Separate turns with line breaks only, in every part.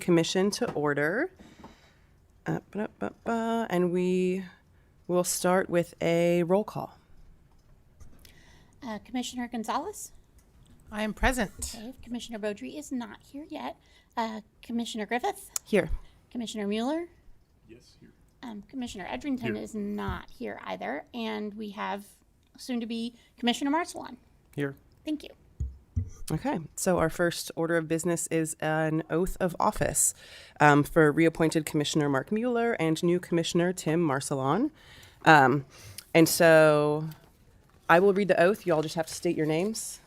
Commission to order. And we will start with a roll call.
Commissioner Gonzalez?
I am present.
Okay. Commissioner Beaudry is not here yet. Commissioner Griffith?
Here.
Commissioner Mueller?
Yes, here.
Commissioner Edrington is not here either. And we have soon to be Commissioner Marcelon.
Here.
Thank you.
Okay, so our first order of business is an oath of office for reappointed Commissioner Mark Mueller and new Commissioner Tim Marcelon. And so I will read the oath. You all just have to state your names.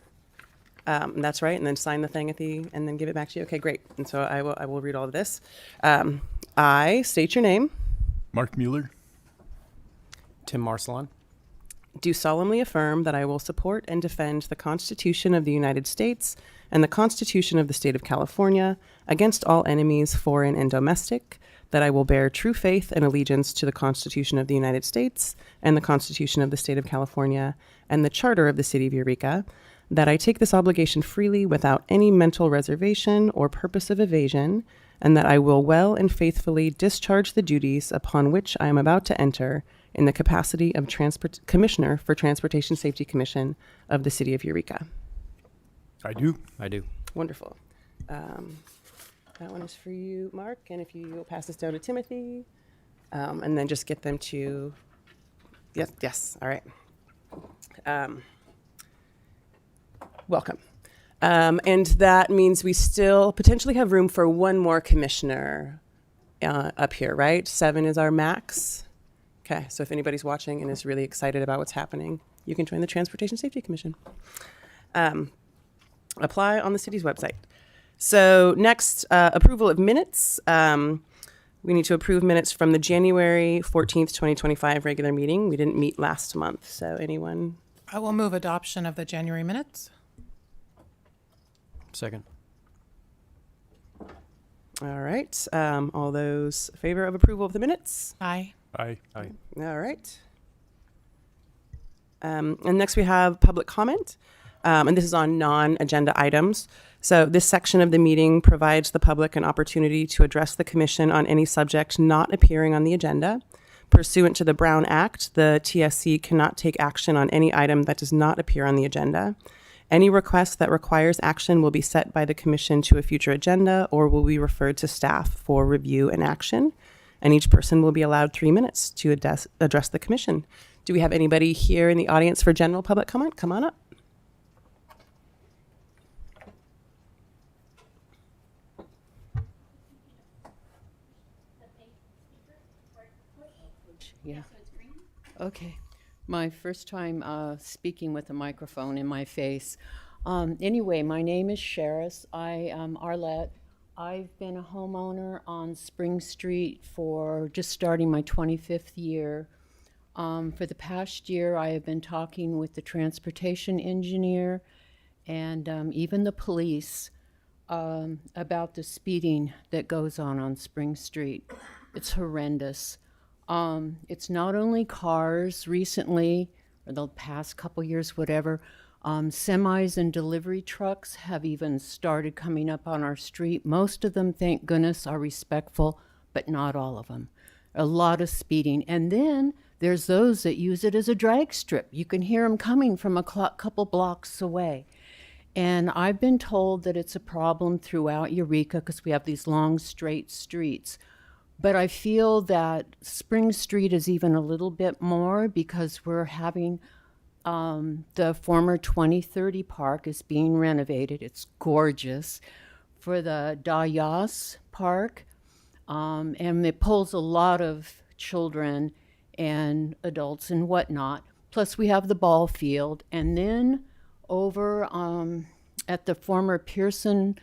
That's right, and then sign the thing and then give it back to you. Okay, great. And so I will read all of this. I state your name.
Mark Mueller.
Tim Marcelon.
Do solemnly affirm that I will support and defend the Constitution of the United States and the Constitution of the State of California against all enemies, foreign and domestic, that I will bear true faith and allegiance to the Constitution of the United States and the Constitution of the State of California and the Charter of the City of Eureka, that I take this obligation freely without any mental reservation or purpose of evasion, and that I will well and faithfully discharge the duties upon which I am about to enter in the capacity of Commissioner for Transportation Safety Commission of the City of Eureka.
I do.
I do.
Wonderful. That one is for you, Mark, and if you'll pass this down to Timothy, and then just get them to, yes, all right. Welcome. And that means we still potentially have room for one more commissioner up here, right? 7 is our max. Okay, so if anybody's watching and is really excited about what's happening, you can join the Transportation Safety Commission. Apply on the city's website. So next, approval of minutes. We need to approve minutes from the January 14th, 2025 regular meeting. We didn't meet last month, so anyone?
I will move adoption of the January minutes.
Second.
All right, all those in favor of approval of the minutes?
Aye.
Aye.
Aye.
All right. And next we have public comment, and this is on non-agenda items. So this section of the meeting provides the public an opportunity to address the commission on any subject not appearing on the agenda. Pursuant to the Brown Act, the TSC cannot take action on any item that does not appear on the agenda. Any request that requires action will be set by the commission to a future agenda or will be referred to staff for review and action. And each person will be allowed 3 minutes to address the commission. Do we have anybody here in the audience for general public comment? Come on up.
Yeah. Okay. My first time speaking with a microphone in my face. Anyway, my name is Sheris. I am Arlette. I've been a homeowner on Spring Street for just starting my 25th year. For the past year, I have been talking with the transportation engineer and even the police about the speeding that goes on Spring Street. It's horrendous. It's not only cars recently, or the past couple years, whatever, semis and delivery trucks have even started coming up on our street. Most of them, thank goodness, are respectful, but not all of them. A lot of speeding. And then there's those that use it as a drag strip. You can hear them coming from a couple blocks away. And I've been told that it's a problem throughout Eureka because we have these long, straight streets. But I feel that Spring Street is even a little bit more because we're having the former 2030 park is being renovated. It's gorgeous for the Dayas Park, and it pulls a lot of children and adults and whatnot. Plus we have the ball field, and then over at the former Pearson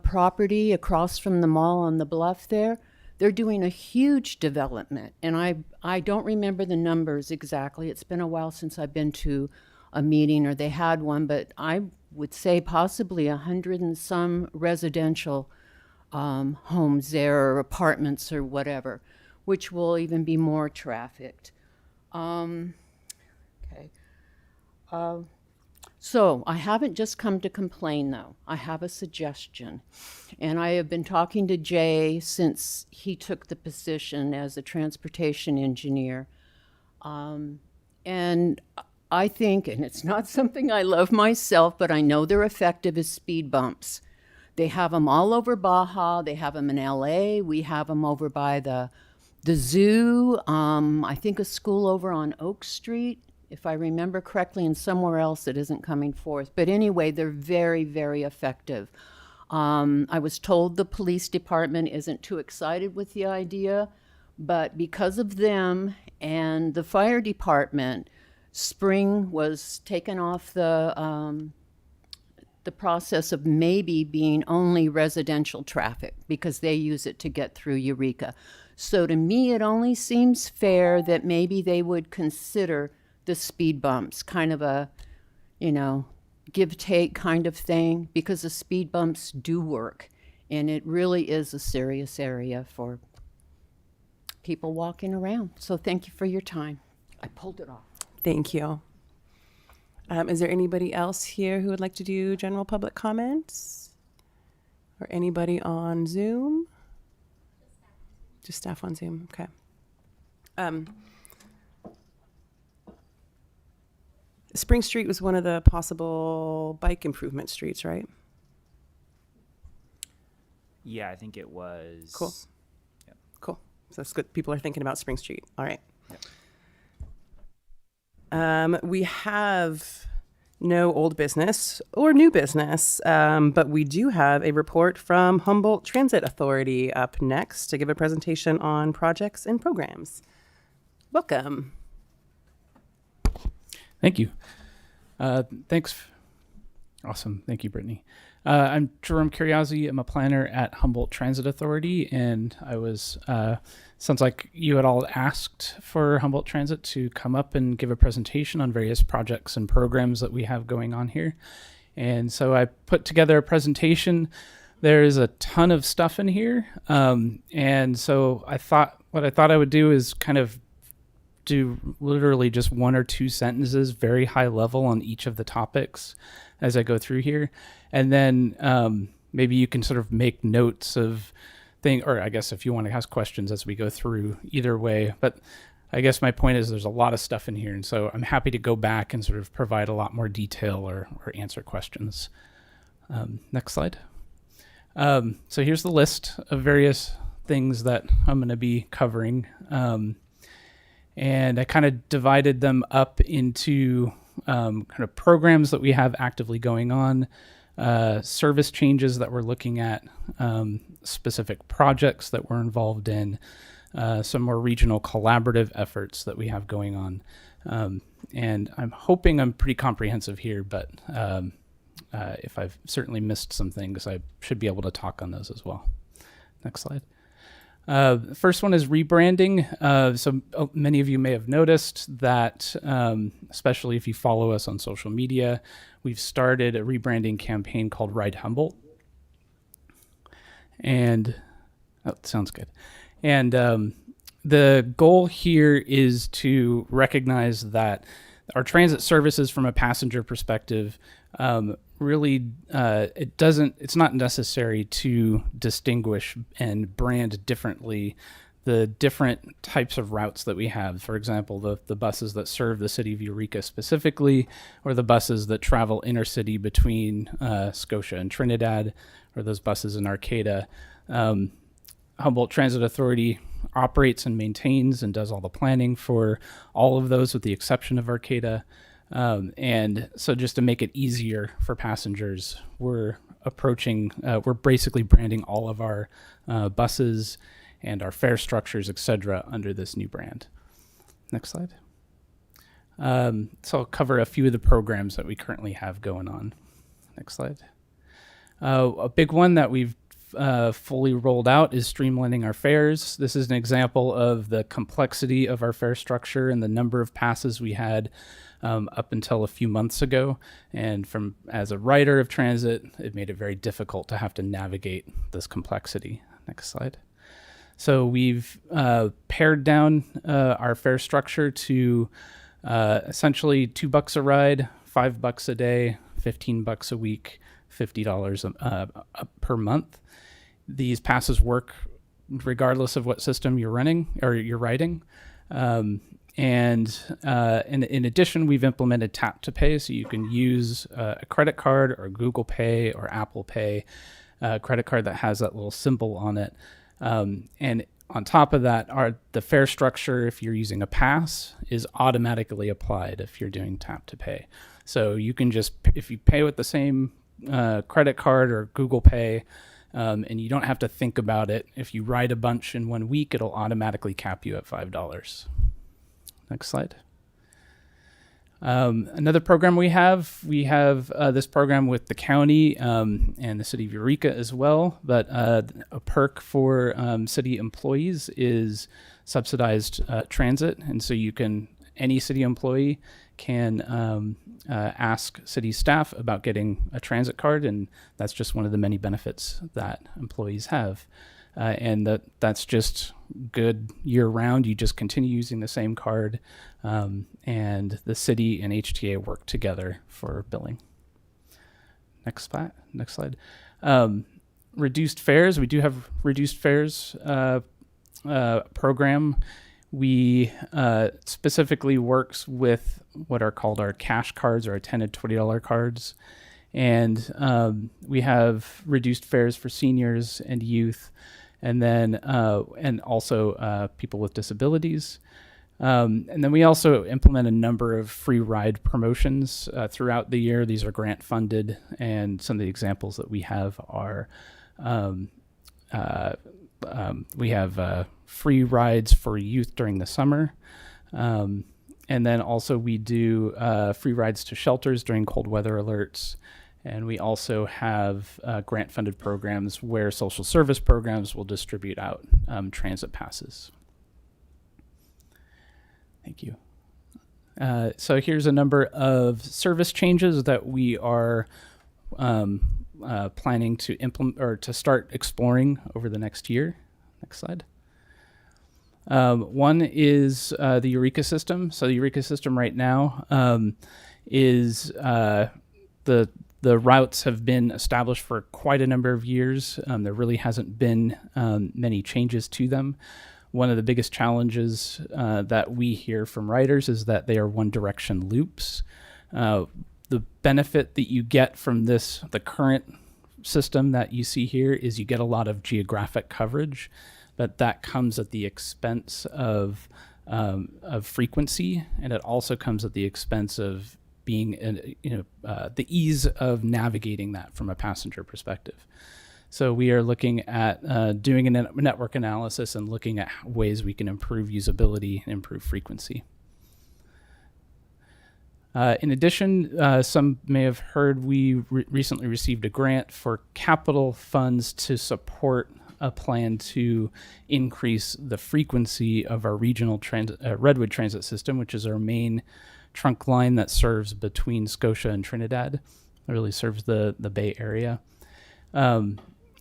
property across from the mall on the bluff there, they're doing a huge development, and I don't remember the numbers exactly. It's been a while since I've been to a meeting or they had one, but I would say possibly 100 and some residential homes there or apartments or whatever, which will even be more trafficked. Okay. So I haven't just come to complain, though. I have a suggestion. And I have been talking to Jay since he took the position as a transportation engineer. And I think, and it's not something I love myself, but I know they're effective as speed bumps. They have them all over Baja. They have them in LA. We have them over by the zoo. I think a school over on Oak Street, if I remember correctly, and somewhere else that isn't coming forth. But anyway, they're very, very effective. I was told the police department isn't too excited with the idea, but because of them and the fire department, Spring was taken off the process of maybe being only residential traffic because they use it to get through Eureka. So to me, it only seems fair that maybe they would consider the speed bumps, kind of a, give take kind of thing, because the speed bumps do work. And it really is a serious area for people walking around. So thank you for your time. I pulled it off.
Thank you. Is there anybody else here who would like to do general public comments? Or anybody on Zoom? Just staff on Zoom, okay. Spring Street was one of the possible bike improvement streets, right?
Yeah, I think it was.
Cool. Cool. So that's good. People are thinking about Spring Street. All right. We have no old business or new business, but we do have a report from Humboldt Transit Authority up next to give a presentation on projects and programs. Welcome.
Thank you. Thanks. Awesome. Thank you, Brittany. I'm Jerome Curiozzi. I'm a planner at Humboldt Transit Authority, and I was, sounds like you had all asked for Humboldt Transit to come up and give a presentation on various projects and programs that we have going on here. And so I put together a presentation. There's a ton of stuff in here. And so what I thought I would do is kind of do literally just one or two sentences, very high level on each of the topics as I go through here. And then maybe you can sort of make notes of things, or I guess if you want to ask questions as we go through, either way. But I guess my point is there's a lot of stuff in here. And so I'm happy to go back and sort of provide a lot more detail or answer questions. Next slide. So here's the list of various things that I'm going to be covering. And I kind of divided them up into kind of programs that we have actively going on, service changes that we're looking at, specific projects that we're involved in, some more regional collaborative efforts that we have going on. And I'm hoping I'm pretty comprehensive here, but if I've certainly missed some things, I should be able to talk on those as well. Next slide. The first one is rebranding. So many of you may have noticed that, especially if you follow us on social media, we've started a rebranding campaign called Ride Humboldt. And, sounds good. And the goal here is to recognize that our transit services from a passenger perspective really, it's not necessary to distinguish and brand differently the different types of routes that we have. For example, the buses that serve the city of Eureka specifically, or the buses that travel intercity between Scotia and Trinidad, or those buses in Arcata. Humboldt Transit Authority operates and maintains and does all the planning for all of those with the exception of Arcata. And so just to make it easier for passengers, we're basically branding all of our buses and our fare structures, etc., under this new brand. Next slide. So I'll cover a few of the programs that we currently have going on. Next slide. A big one that we've fully rolled out is streamlining our fares. This is an example of the complexity of our fare structure and the number of passes we had up until a few months ago. And as a writer of transit, it made it very difficult to have to navigate this complexity. Next slide. So we've pared down our fare structure to essentially $2 a ride, $5 a day, $15 a week, $50 per month. These passes work regardless of what system you're running or you're writing. And in addition, we've implemented tap to pay, so you can use a credit card or Google Pay or Apple Pay, a credit card that has that little symbol on it. And on top of that, the fare structure, if you're using a pass, is automatically applied if you're doing tap to pay. So you can just, if you pay with the same credit card or Google Pay, and you don't have to think about it, if you ride a bunch in 1 week, it'll automatically cap you at $5. Next slide. Another program we have this program with the county and the city of Eureka as well, but a perk for city employees is subsidized transit. And so any city employee can ask city staff about getting a transit card, and that's just one of the many benefits that employees have. And that's just good year round. You just continue using the same card, and the city and HTA work together for billing. Next slide. Reduced fares. We do have reduced fares program. We specifically works with what are called our cash cards or attended $20 cards. And we have reduced fares for seniors and youth, and then and also people with disabilities. And then we also implement a number of free ride promotions throughout the year. These are grant funded, and some of the examples that we have are we have free rides for youth during the summer. And then also we do free rides to shelters during cold weather alerts. And we also have grant-funded programs where social service programs will distribute out transit passes. Thank you. So here's a number of service changes that we are planning to implement or to start exploring over the next year. Next slide. One is the Eureka system. So the Eureka system right now is the routes have been established for quite a number of years. There really hasn't been many changes to them. One of the biggest challenges that we hear from riders is that they are one-direction loops. The benefit that you get from the current system that you see here is you get a lot of geographic coverage, but that comes at the expense of frequency, and it also comes at the expense of being the ease of navigating that from a passenger perspective. So we are looking at doing a network analysis and looking at ways we can improve usability and improve frequency. In addition, some may have heard we recently received a grant for capital funds to support a plan to increase the frequency of our regional Redwood transit system, which is our main trunk line that serves between Scotia and Trinidad. It really serves the Bay Area.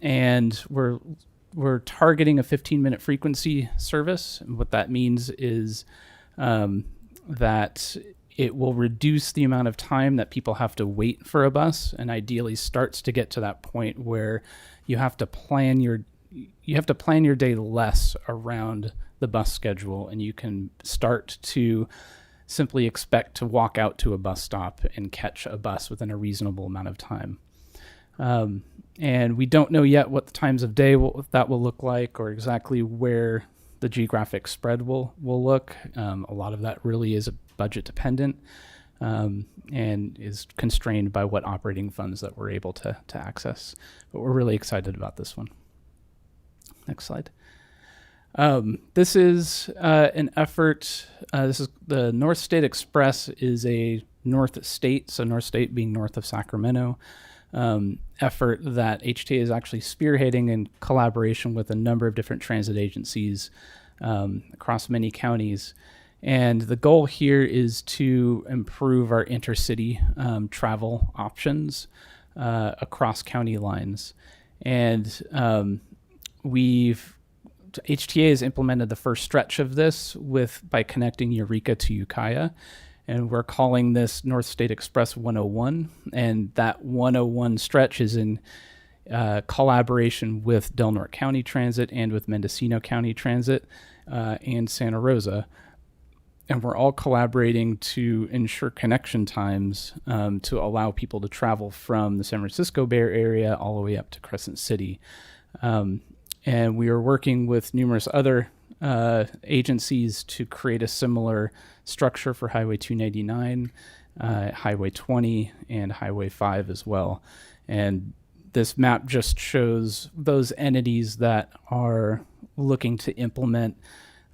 And we're targeting a 15-minute frequency service. And what that means is that it will reduce the amount of time that people have to wait for a bus, and ideally starts to get to that point where you have to plan your day less around the bus schedule, and you can start to simply expect to walk out to a bus stop and catch a bus within a reasonable amount of time. And we don't know yet what the times of day that will look like, or exactly where the geographic spread will look. A lot of that really is budget dependent, and is constrained by what operating funds that we're able to access. But we're really excited about this one. Next slide. This is an effort. This is the North State Express is a North State, so North State being north of Sacramento, effort that HTA is actually spearheading in collaboration with a number of different transit agencies across many counties. And the goal here is to improve our intercity travel options across county lines. And HTA has implemented the first stretch of this by connecting Eureka to Ukiah. and we're calling this North State Express 101. And that 101 stretch is in collaboration with Del Norte County Transit and with Mendocino County Transit and Santa Rosa. And we're all collaborating to ensure connection times to allow people to travel from the San Francisco Bay Area all the way up to Crescent City. And we are working with numerous other agencies to create a similar structure for Highway 299, Highway 20, and Highway 5 as well. And this map just shows those entities that are looking to implement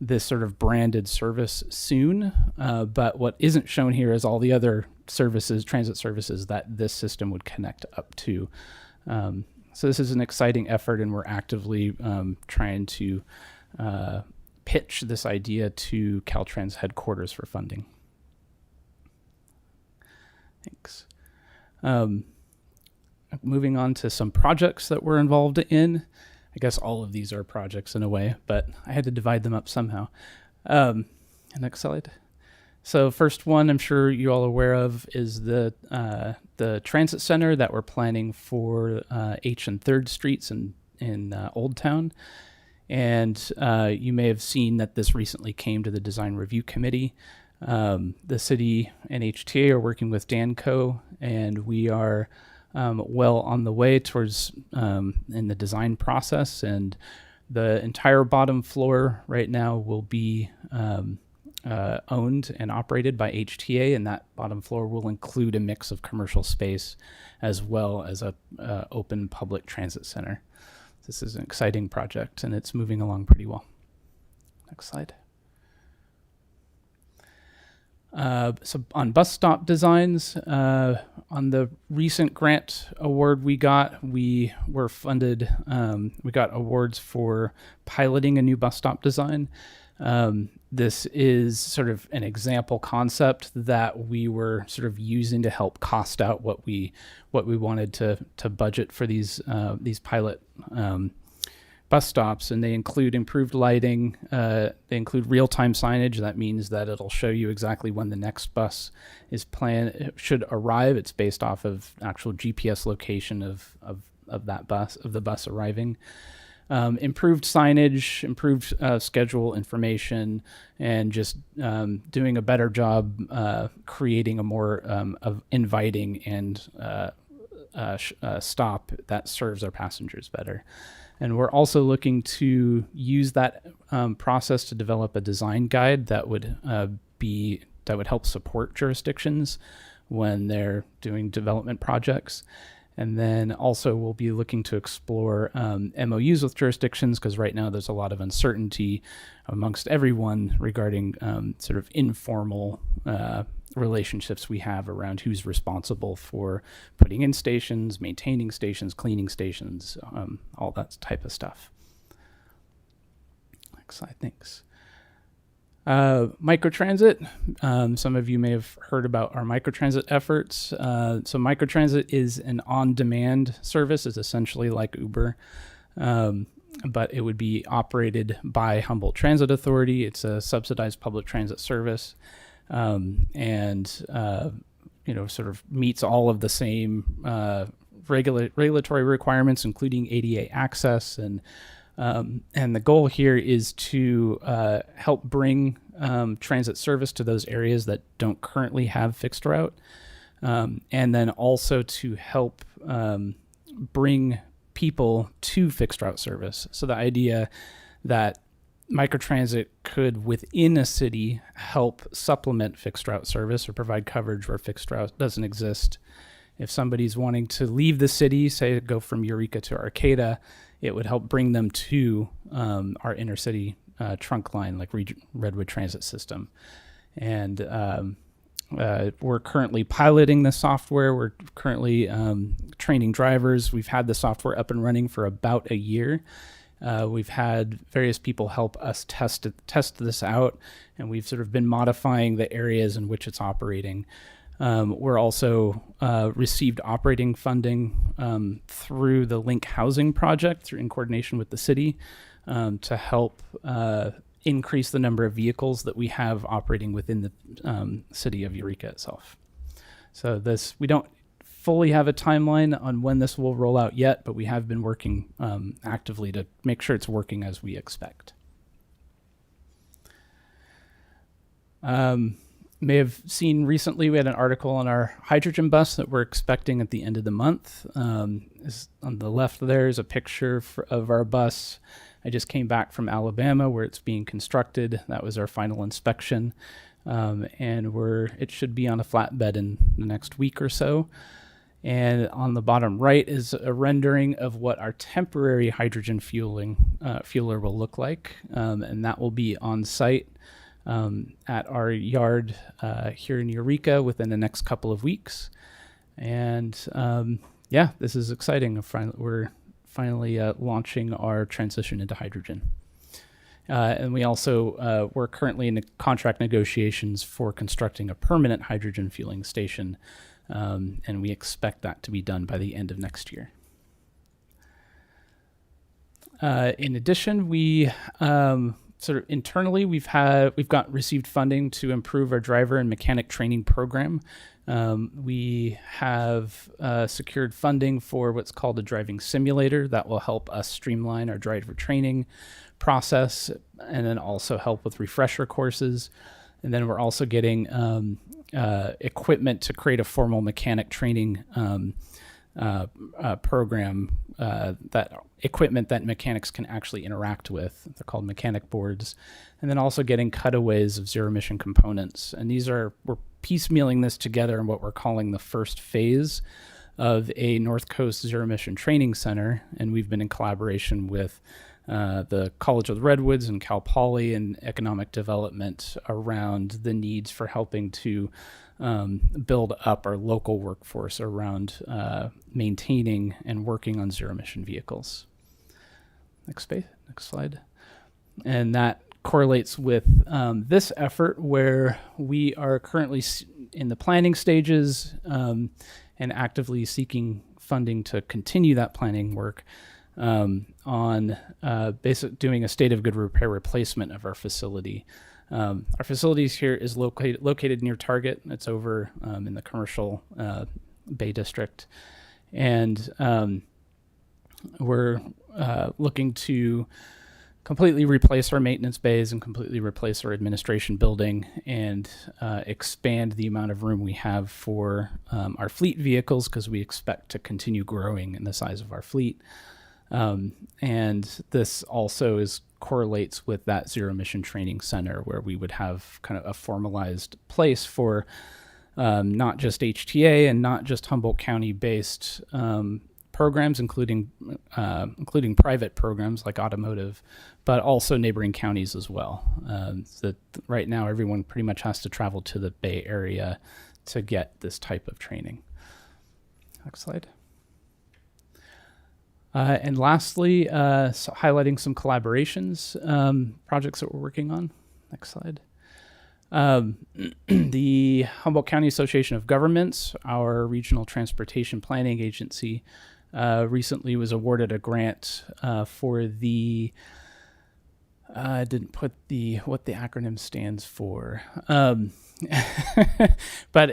this sort of branded service soon. But what isn't shown here is all the other services, transit services that this system would connect up to. So this is an exciting effort, and we're actively trying to pitch this idea to Caltrans headquarters for funding. Thanks. Moving on to some projects that we're involved in. I guess all of these are projects in a way, but I had to divide them up somehow. Next slide. So first one I'm sure you're all aware of is the transit center that we're planning for H and 3rd Streets in Old Town. And you may have seen that this recently came to the Design Review Committee. The city and HTA are working with Danco, and we are well on the way towards in the design process, and the entire bottom floor right now will be owned and operated by HTA, and that bottom floor will include a mix of commercial space as well as a open public transit center. This is an exciting project, and it's moving along pretty well. Next slide. So on bus stop designs, on the recent grant award we were funded, we got awards for piloting a new bus stop design. This is sort of an example concept that we were sort of using to help cost out what we wanted to budget for these pilot bus stops, and they include improved lighting. They include real-time signage. That means that it'll show you exactly when the next bus is should arrive. It's based off of actual GPS location of the bus arriving. Improved signage, improved schedule information, and just doing a better job creating a more of inviting and stop that serves our passengers better. And we're also looking to use that process to develop a design guide that would help support jurisdictions when they're doing development projects. And then also we'll be looking to explore MOUs with jurisdictions, because right now there's a lot of uncertainty amongst everyone regarding sort of informal relationships we have around who's responsible for putting in stations, maintaining stations, cleaning stations, all that type of stuff. Next slide, thanks. Microtransit. Some of you may have heard about our microtransit efforts. So microtransit is an on-demand service. It's essentially like Uber, but it would be operated by Humboldt Transit Authority. It's a subsidized public transit service, and sort of meets all of the same regulatory requirements, including ADA access. And the goal here is to help bring transit service to those areas that don't currently have fixed route, and then also to help bring people to fixed route service. So the idea that microtransit could, within a city, help supplement fixed route service or provide coverage where fixed route doesn't exist. If somebody's wanting to leave the city, say go from Eureka to Arcata, it would help bring them to our inner city trunk line, like Redwood Transit System. And we're currently piloting the software. We're currently training drivers. We've had the software up and running for about a year. We've had various people help us test this out, and we've sort of been modifying the areas in which it's operating. We're also received operating funding through the Link Housing Project in coordination with the city to help increase the number of vehicles that we have operating within the city of Eureka itself. So we don't fully have a timeline on when this will roll out yet, but we have been working actively to make sure it's working as we expect. May have seen recently we had an article on our hydrogen bus that we're expecting at the end of the month. On the left there is a picture of our bus. I just came back from Alabama where it's being constructed. That was our final inspection. And it should be on a flatbed in the next week or so. And on the bottom right is a rendering of what our temporary hydrogen fueler will look like. And that will be on site at our yard here in Eureka within the next couple of weeks. And this is exciting. We're finally launching our transition into hydrogen. And we also, we're currently in the contract negotiations for constructing a permanent hydrogen fueling station. And we expect that to be done by the end of next year. In addition, we sort of internally we've received funding to improve our driver and mechanic training program. We have secured funding for what's called a driving simulator that will help us streamline our driver training process and then also help with refresher courses. And then we're also getting equipment to create a formal mechanic training program, that equipment that mechanics can actually interact with. They're called mechanic boards. And then also getting cutaways of zero emission components. And we're piecemealing this together in what we're calling the first phase of a North Coast Zero Emission Training Center. And we've been in collaboration with the College of the Redwoods and Cal Poly and economic development around the needs for helping to build up our local workforce around maintaining and working on zero emission vehicles. Next slide. And that correlates with this effort where we are currently in the planning stages and actively seeking funding to continue that planning work on doing a state of good repair replacement of our facility. Our facilities here is located near Target. It's over in the commercial Bay District. And we're looking to completely replace our maintenance bays and completely replace our administration building and expand the amount of room we have for our fleet vehicles because we expect to continue growing in the size of our fleet. And this also correlates with that zero emission training center where we would have kind of a formalized place for not just HTA and not just Humboldt County based programs, including private programs like automotive, but also neighboring counties as well. Right now, everyone pretty much has to travel to the Bay Area to get this type of training. Next slide. And lastly, highlighting some collaborations, projects that we're working on. Next slide. The Humboldt County Association of Governments, our regional transportation planning agency, recently was awarded a grant for the, I didn't put what the acronym stands for. But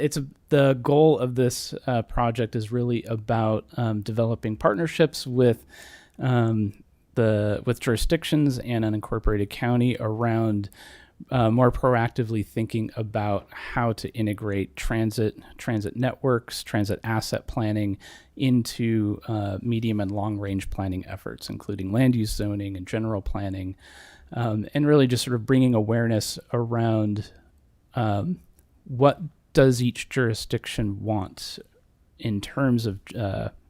the goal of this project is really about developing partnerships with jurisdictions and unincorporated county around more proactively thinking about how to integrate transit networks, transit asset planning into medium and long range planning efforts, including land use zoning and general planning, and really just sort of bringing awareness around what does each jurisdiction want in terms of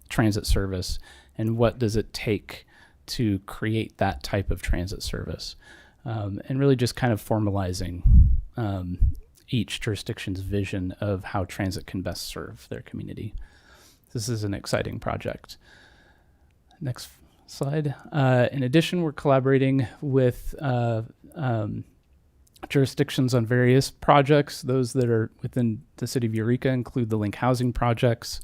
transit service, and what does it take to create that type of transit service, and really just kind of formalizing each jurisdiction's vision of how transit can best serve their community. This is an exciting project. Next slide. In addition, we're collaborating with jurisdictions on various projects. Those that are within the city of Eureka include the Link Housing projects,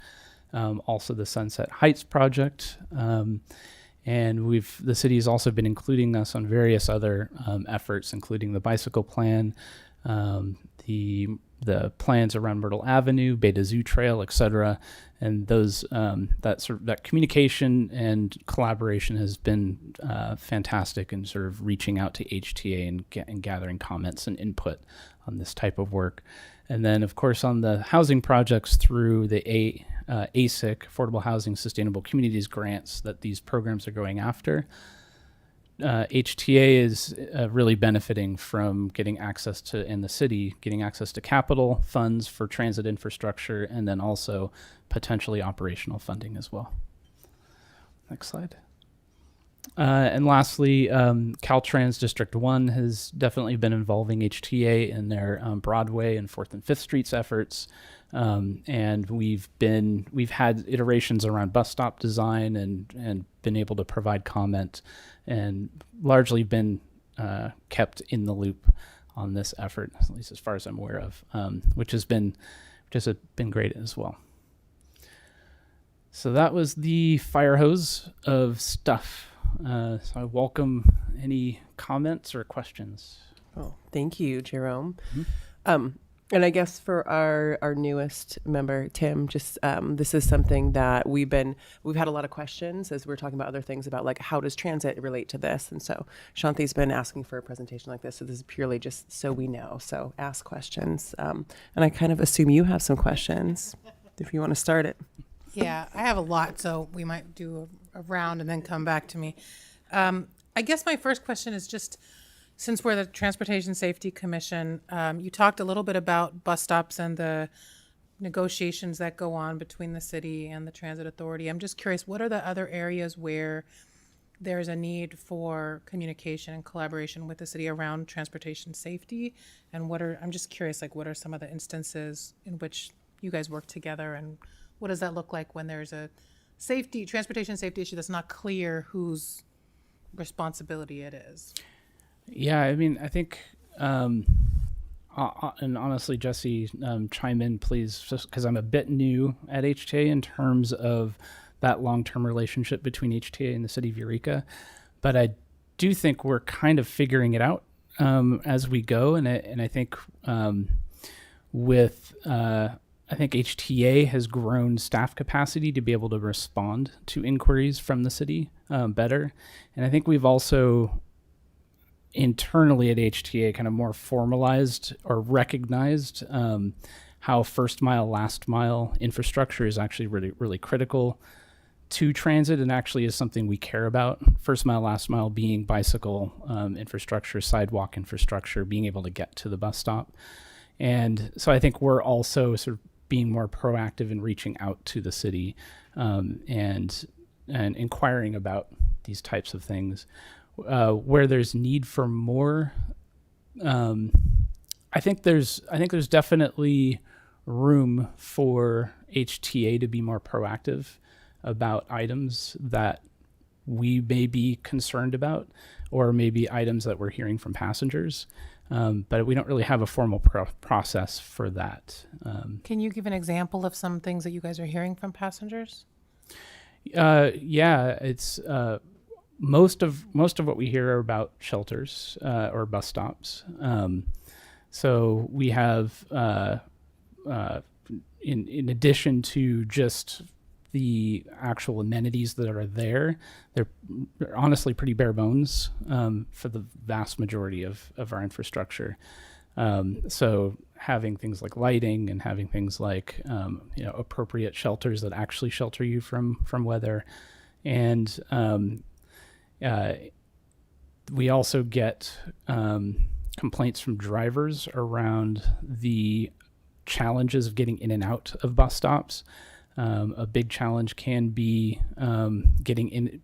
also the Sunset Heights project, And the city has also been including us on various other efforts, including the bicycle plan, the plans around Myrtle Avenue, Beta Zoo Trail, etc. And those that communication and collaboration has been fantastic in sort of reaching out to HTA and gathering comments and input on this type of work. And then, of course, on the housing projects through the ASIC, Affordable Housing Sustainable Communities grants that these programs are going after, HTA is really benefiting from getting access to, in the city, getting access to capital funds for transit infrastructure, and then also potentially operational funding as well. Next slide. And lastly, Caltrans District 1 has definitely been involving HTA in their Broadway and 4th and 5th Streets efforts. And we've had iterations around bus stop design and been able to provide comment and largely been kept in the loop on this effort, at least as far as I'm aware of, which has been great as well. So that was the fire hose of stuff. So I welcome any comments or questions.
Oh, thank you, Jerome. And I guess for our newest member, Tim, just this is something that we've had a lot of questions as we're talking about other things about, like, how does transit relate to this? And so Shanti's been asking for a presentation like this. So this is purely just so we know. So ask questions. And I kind of assume you have some questions if you want to start it.
Yeah, I have a lot, so we might do a round and then come back to me. I guess my first question is just, since we're the Transportation Safety Commission, you talked a little bit about bus stops and the negotiations that go on between the city and the Transit Authority. I'm just curious, what are the other areas where there's a need for communication and collaboration with the city around transportation safety? And I'm just curious, like, what are some of the instances in which you guys work together, and what does that look like when there's a transportation safety issue that's not clear whose responsibility it is?
Yeah, I mean, I think, and honestly, Jesse, chime in, please, just because I'm a bit new at HTA in terms of that long-term relationship between HTA and the city of Eureka. But I do think we're kind of figuring it out as we go. And I think I think HTA has grown staff capacity to be able to respond to inquiries from the city better. And I think we've also internally at HTA kind of more formalized or recognized how first mile, last mile infrastructure is actually really, really critical to transit, and actually is something we care about. First mile, last mile being bicycle infrastructure, sidewalk infrastructure, being able to get to the bus stop. And so I think we're also sort of being more proactive in reaching out to the city and inquiring about these types of things. Where there's need for more, I think there's definitely room for HTA to be more proactive about items that we may be concerned about, or maybe items that we're hearing from passengers. But we don't really have a formal process for that.
Can you give an example of some things that you guys are hearing from passengers?
Yeah, it's most of what we hear are about shelters or bus stops. So we have, in addition to just the actual amenities that are there, they're honestly pretty bare bones for the vast majority of our infrastructure. So having things like lighting and having things like appropriate shelters that actually shelter you from weather, and we also get complaints from drivers around the challenges of getting in and out of bus stops. A big challenge can be getting in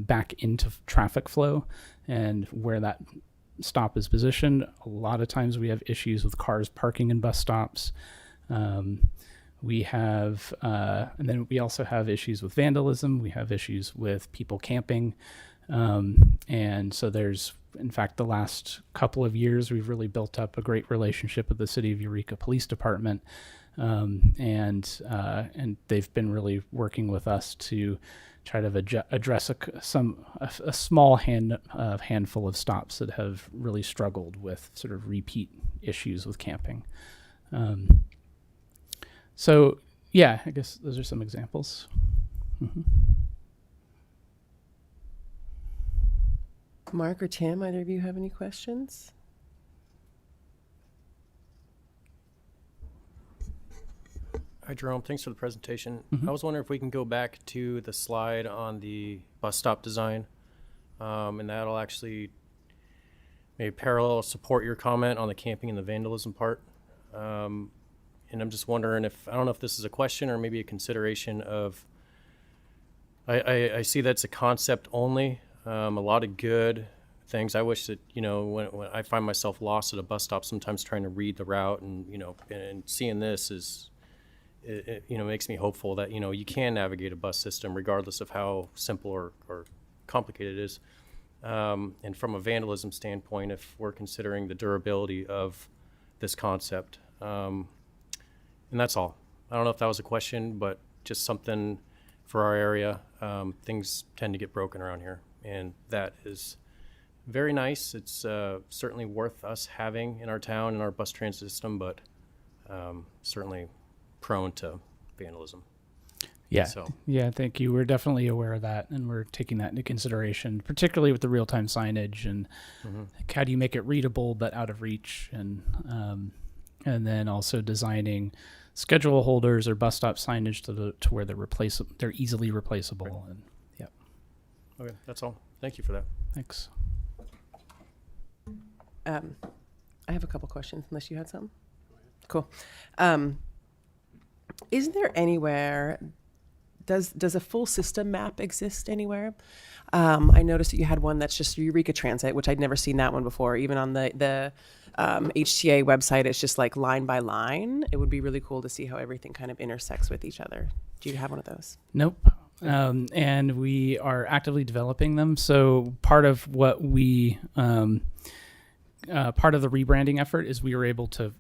back into traffic flow, and where that stop is positioned. A lot of times we have issues with cars parking in bus stops. We have, and then we also have issues with vandalism. We have issues with people camping. And so there's, in fact, the last couple of years, we've really built up a great relationship with the City of Eureka Police Department. And they've been really working with us to try to address a small handful of stops that have really struggled with sort of repeat issues with camping. So yeah, I guess those are some examples.
Mark or Tim, either of you have any questions?
Hi, Jerome. Thanks for the presentation. I was wondering if we can go back to the slide on the bus stop design, and that'll actually maybe parallel support your comment on the camping and the vandalism part. And I'm just wondering if, I don't know if this is a question or maybe a consideration of, I see that's a concept only, a lot of good things. I wish that, you know, when I find myself lost at a bus stop, sometimes trying to read the route and, you know, and seeing this is, it you know, makes me hopeful that, you know, you can navigate a bus system regardless of how simple or complicated it is. And from a vandalism standpoint, if we're considering the durability of this concept, and that's all. I don't know if that was a question, but just something for our area. Things tend to get broken around here, and that is very nice. It's certainly worth us having in our town and our bus transit system, but certainly prone to vandalism.
Yeah.
So.
Yeah, thank you. We're definitely aware of that, and we're taking that into consideration, particularly with the real-time signage and like, how do you make it readable but out of reach, and then also designing schedule holders or bus stop signage to where they're easily replaceable. And yeah.
Okay, that's all. Thank you for that.
Thanks.
I have a couple questions, unless you had something. Cool. Is there anywhere, does a full system map exist anywhere? I noticed that you had one that's just Eureka Transit, which I'd never seen that one before. Even on the HTA website, it's just like line by line. It would be really cool to see how everything kind of intersects with each other. Do you have one of those?
Nope. And we are actively developing them. So part of what we, part of the rebranding effort is we were able to,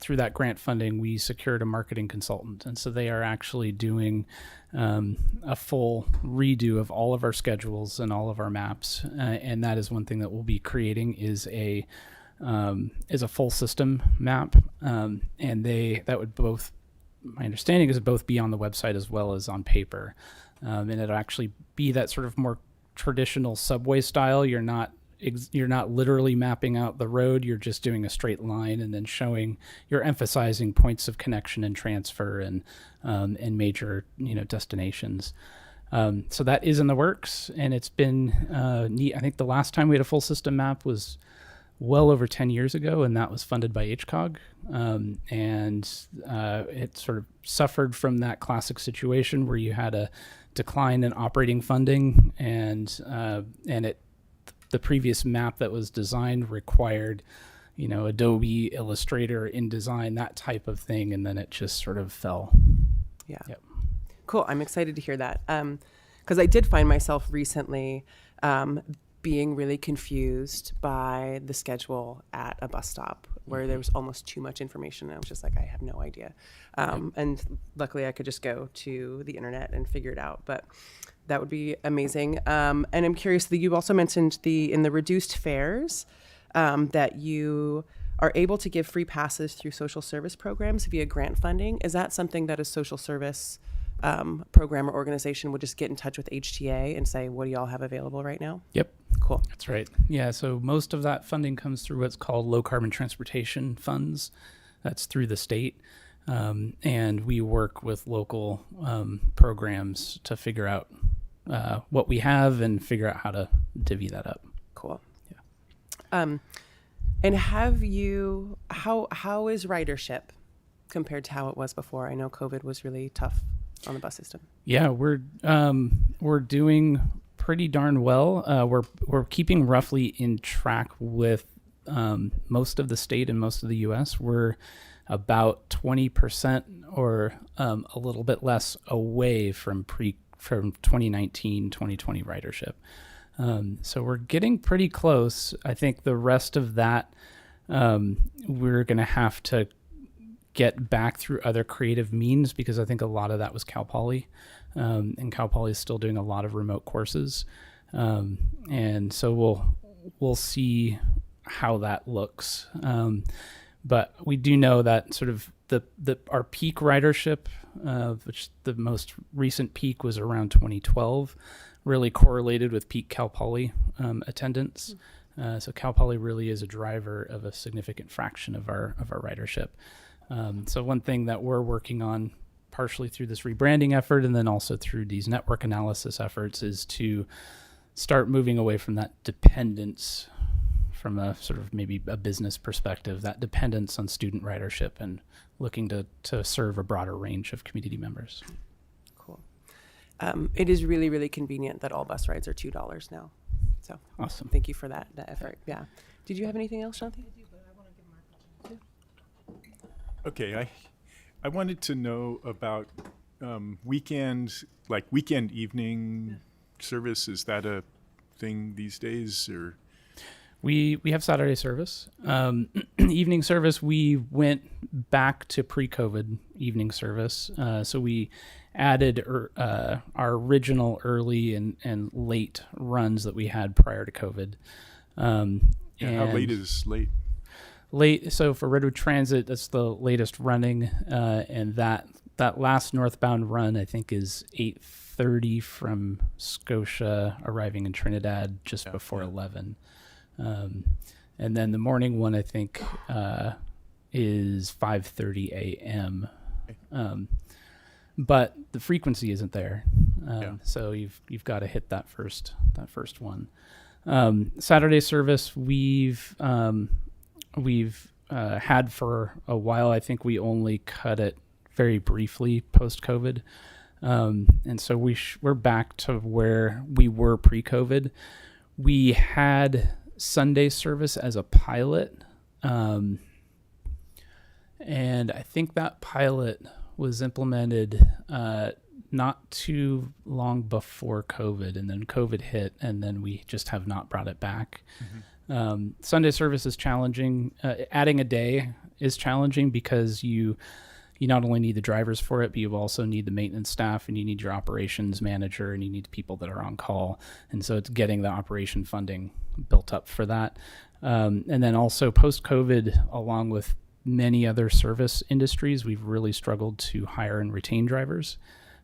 through that grant funding, we secured a marketing consultant. And so they are actually doing a full redo of all of our schedules and all of our maps. And that is one thing that we'll be creating is a full system map. And that would both, my understanding is both be on the website as well as on paper. And it'll actually be that sort of more traditional subway style. You're not literally mapping out the road. You're just doing a straight line and then you're emphasizing points of connection and transfer and major, destinations. So that is in the works, and it's been neat. I think the last time we had a full system map was well over 10 years ago, and that was funded by HCOG. And it sort of suffered from that classic situation where you had a decline in operating funding, and the previous map that was designed required, Adobe Illustrator, InDesign, that type of thing, and then it just sort of fell.
Yeah.
Yep.
Cool. I'm excited to hear that. Because I did find myself recently being really confused by the schedule at a bus stop where there was almost too much information. And I was just like, I have no idea. And luckily I could just go to the internet and figure it out. But that would be amazing. And I'm curious that you also mentioned in the reduced fares that you are able to give free passes through social service programs via grant funding. Is that something that a social service program or organization would just get in touch with HTA and say, what do y'all have available right now?
Yep.
Cool.
That's right. Yeah. So most of that funding comes through what's called low carbon transportation funds. That's through the state. And we work with local programs to figure out what we have and figure out how to divvy that up.
Cool. Yeah. And how is ridership compared to how it was before? I know COVID was really tough on the bus system.
Yeah, we're doing pretty darn well. We're keeping roughly in track with most of the state and most of the U.S. We're about 20% or a little bit less away from 2019, 2020 ridership. So we're getting pretty close. I think the rest of that we're going to have to get back through other creative means, because I think a lot of that was Cal Poly, and Cal Poly is still doing a lot of remote courses, and so we'll see how that looks. But we do know that sort of our peak ridership, which the most recent peak was around 2012, really correlated with peak Cal Poly attendance. So Cal Poly really is a driver of a significant fraction of our ridership. So one thing that we're working on, partially through this rebranding effort and then also through these network analysis efforts, is to start moving away from that dependence, from a sort of maybe a business perspective, that dependence on student ridership, and looking to serve a broader range of community members.
Cool. It is really, really convenient that all bus rides are $2 now. So
Awesome.
thank you for that effort. Yeah. Did you have anything else, Shanti?
Okay, I wanted to know about weekend evening service. Is that a thing these days, or?
We have Saturday service. Evening service, we went back to pre-COVID evening service. So we added our original early and late runs that we had prior to COVID.
How late is late?
Late, so for Redwood Transit, that's the latest running, and that last northbound run, I think, is 8:30 from Scotia, arriving in Trinidad just before 11. And then the morning one, I think, is 5:30 a.m. But the frequency isn't there, so you've got to hit that first one. Saturday service, we've had for a while. I think we only cut it very briefly post-COVID, and so we're back to where we were pre-COVID. We had Sunday service as a pilot, and I think that pilot was implemented not too long before COVID, and then COVID hit, and then we just have not brought it back. Sunday service is challenging. Adding a day is challenging because you not only need the drivers for it, but you also need the maintenance staff, and you need your operations manager, and you need people that are on call. And so it's getting the operation funding built up for that. And then also post-COVID, along with many other service industries, we've really struggled to hire and retain drivers.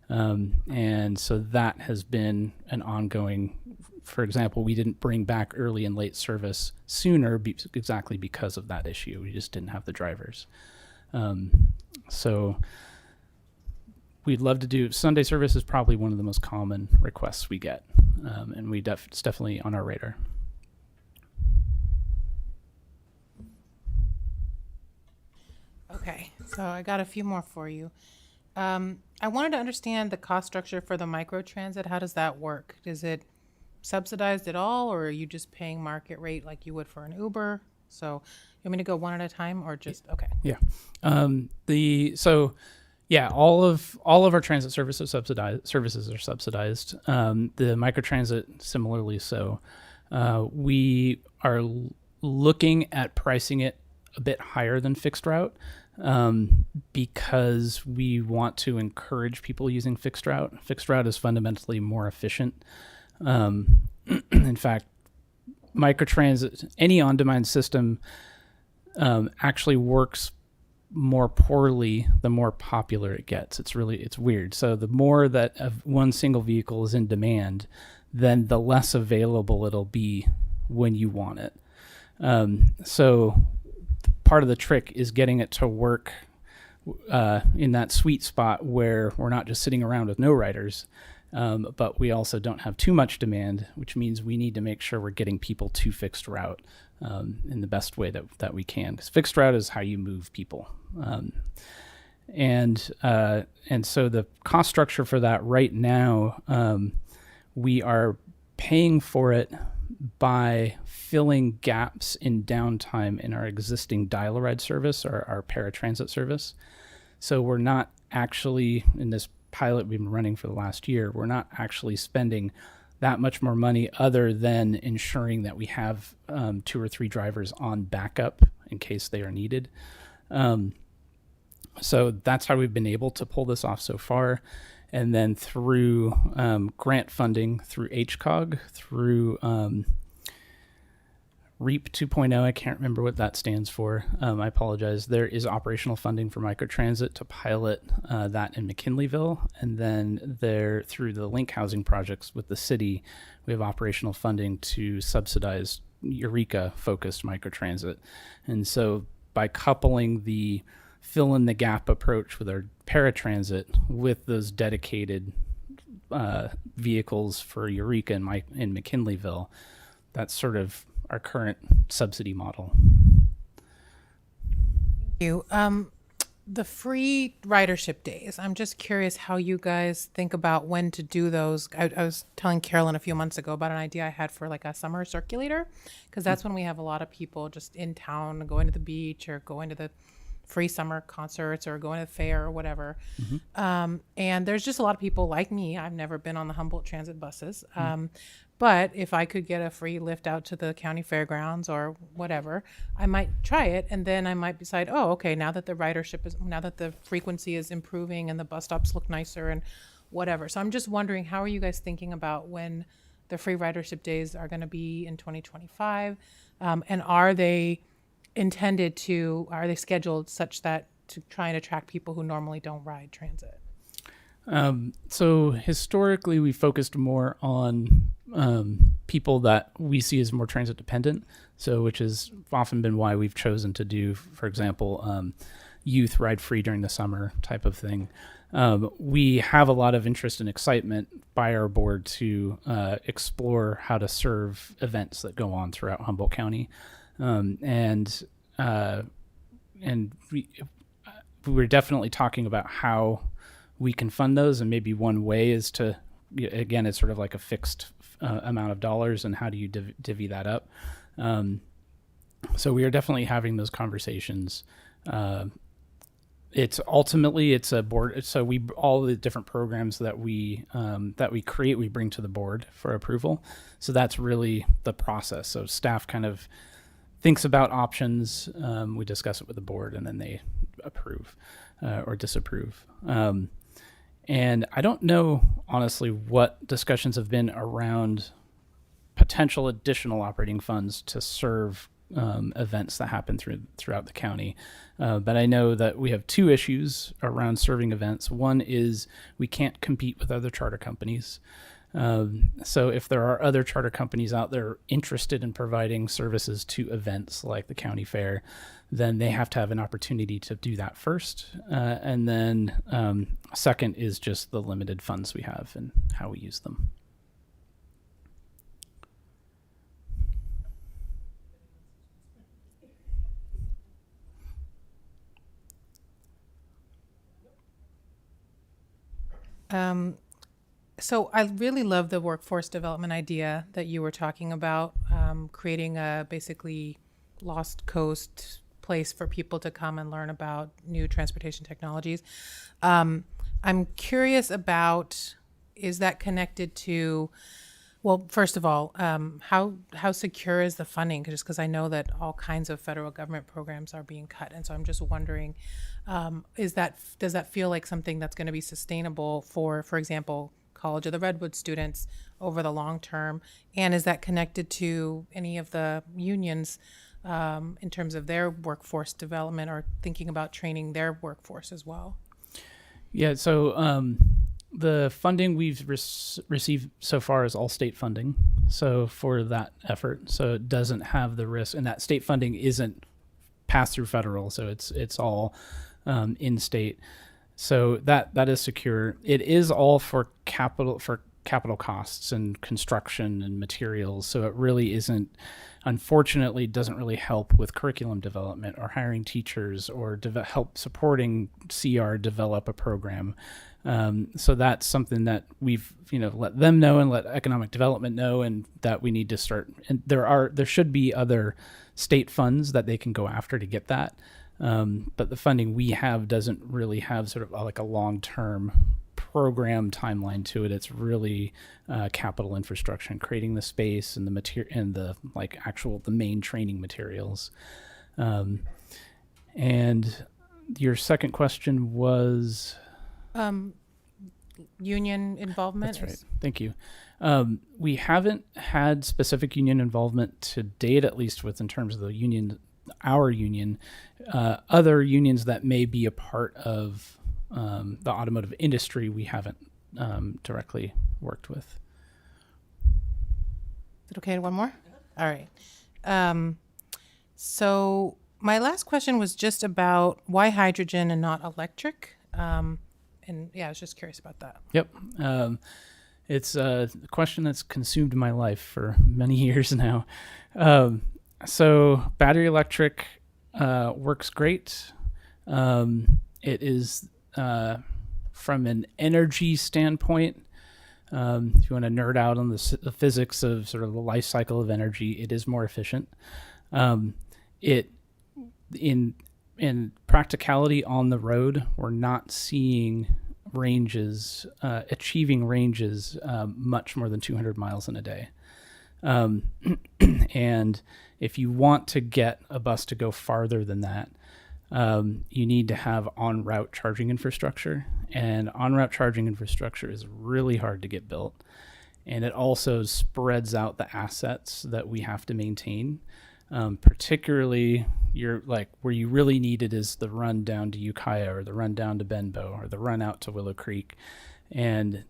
And so that has been an ongoing. For example, we didn't bring back early and late service sooner exactly because of that issue. We just didn't have the drivers. So we'd love to do Sunday service is probably one of the most common requests we get, and it's definitely on our radar.
Okay, so I got a few more for you. I wanted to understand the cost structure for the microtransit. How does that work? Is it subsidized at all, or are you just paying market rate like you would for an Uber? So you want me to go one at a time, or just okay?
Yeah. All of our transit services are subsidized. The microtransit similarly so. We are looking at pricing it a bit higher than fixed route, because we want to encourage people using fixed route. Fixed route is fundamentally more efficient. In fact, microtransit, any on-demand system, actually works more poorly the more popular it gets. It's weird. So the more that one single vehicle is in demand, then the less available it'll be when you want it. So part of the trick is getting it to work in that sweet spot where we're not just sitting around with no riders, but we also don't have too much demand, which means we need to make sure we're getting people to fixed route in the best way that we can. Because fixed route is how you move people. And so the cost structure for that right now, we are paying for it by filling gaps in downtime in our existing dial-a-ride service or our paratransit service. So we're not actually, in this pilot we've been running for the last year, we're not actually spending that much more money other than ensuring that we have 2 or 3 drivers on backup in case they are needed. So that's how we've been able to pull this off so far. And then through grant funding, through HCOG, through REAP 2.0, I can't remember what that stands for. I apologize. There is operational funding for microtransit to pilot that in McKinleyville. And then there, through the link housing projects with the city, we have operational funding to subsidize Eureka focused microtransit. And so by coupling the fill in the gap approach with our paratransit with those dedicated vehicles for Eureka in McKinleyville, that's sort of our current subsidy model.
Thank you. The free ridership days, I'm just curious how you guys think about when to do those. I was telling Carolyn a few months ago about an idea I had for like a summer circulator, because that's when we have a lot of people just in town going to the beach or going to the free summer concerts or going to the fair or whatever. And there's just a lot of people like me. I've never been on the Humboldt transit buses. But if I could get a free lift out to the county fairgrounds or whatever, I might try it. And then I might decide, oh, okay, now that the frequency is improving and the bus stops look nicer and whatever. So I'm just wondering, how are you guys thinking about when the free ridership days are going to be in 2025? And are they scheduled such that to try and attract people who normally don't ride transit?
So historically, we focused more on people that we see as more transit dependent. So, which has often been why we've chosen to do, for example, youth ride free during the summer type of thing. We have a lot of interest and excitement by our board to explore how to serve events that go on throughout Humboldt County. And we're definitely talking about how we can fund those, and maybe one way is to, again, it's sort of like a fixed amount of dollars, and how do you divvy that up? So we are definitely having those conversations. It's a board. So all the different programs that we create, we bring to the board for approval. So that's really the process. So staff kind of thinks about options. We discuss it with the board, and then they approve or disapprove. And I don't know, honestly, what discussions have been around potential additional operating funds to serve events that happen throughout the county. But I know that we have two issues around serving events. One is we can't compete with other charter companies. So if there are other charter companies out there interested in providing services to events like the county fair, then they have to have an opportunity to do that first. And then second is just the limited funds we have and how we use them.
So I really love the workforce development idea that you were talking about, creating a basically lost coast place for people to come and learn about new transportation technologies. I'm curious about, is that connected to, well, first of all, how secure is the funding? Just because I know that all kinds of federal government programs are being cut. And so I'm just wondering, does that feel like something that's going to be sustainable for example, College of the Redwood students over the long term? And is that connected to any of the unions in terms of their workforce development or thinking about training their workforce as well?
Yeah, so the funding we've received so far is all state funding. So for that effort, so it doesn't have the risk, and that state funding isn't passed through federal, so it's all in state. So that is secure. It is all for capital costs and construction and materials. So it really isn't, unfortunately, doesn't really help with curriculum development or hiring teachers or help supporting CR develop a program. So that's something that we've let them know and let economic development know, and that we need to start. And there should be other state funds that they can go after to get that. But the funding we have doesn't really have sort of like a long-term program timeline to it. It's really capital infrastructure and creating the space and the material and the main training materials. And Your second question was.
Union involvement?
That's right. Thank you. We haven't had specific union involvement to date, at least with in terms of the union, our union. Other unions that may be a part of the automotive industry, we haven't directly worked with.
Is it okay? One more? All right. So my last question was just about why hydrogen and not electric? And yeah, I was just curious about that.
Yep. It's a question that's consumed my life for many years now. So battery electric works great. It is, from an energy standpoint, if you want to nerd out on the physics of sort of the life cycle of energy, it is more efficient. In practicality on the road, we're not seeing ranges, achieving ranges much more than 200 miles in a day. And if you want to get a bus to go farther than that, you need to have on-route charging infrastructure. And on-route charging infrastructure is really hard to get built. And it also spreads out the assets that we have to maintain. Particularly where you really need it is the run down to Ukiah or the run down to Benbow or the run out to Willow Creek. And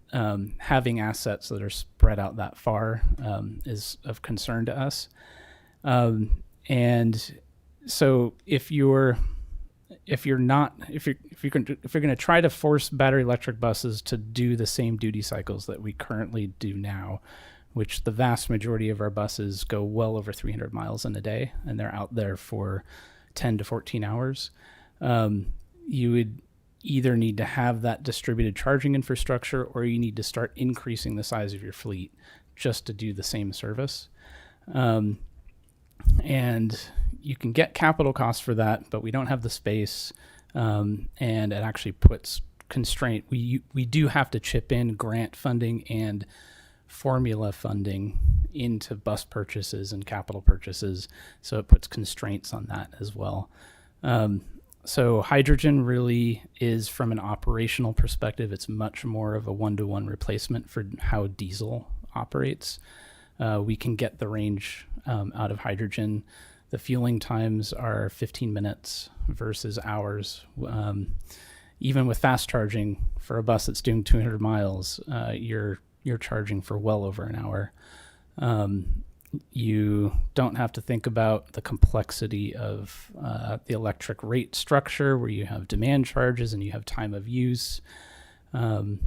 having assets that are spread out that far is of concern to us. And so if you're going to try to force battery electric buses to do the same duty cycles that we currently do now, which the vast majority of our buses go well over 300 miles in a day, and they're out there for 10 to 14 hours. You would either need to have that distributed charging infrastructure, or you need to start increasing the size of your fleet just to do the same service. And you can get capital costs for that, but we don't have the space, and it actually puts constraint. We do have to chip in grant funding and formula funding into bus purchases and capital purchases, so it puts constraints on that as well. So hydrogen really is, from an operational perspective, it's much more of a one-to-one replacement for how diesel operates. We can get the range out of hydrogen. The fueling times are 15 minutes versus hours. Even with fast charging for a bus that's doing 200 miles, you're charging for well over an hour. You don't have to think about the complexity of the electric rate structure, where you have demand charges and you have time of use. And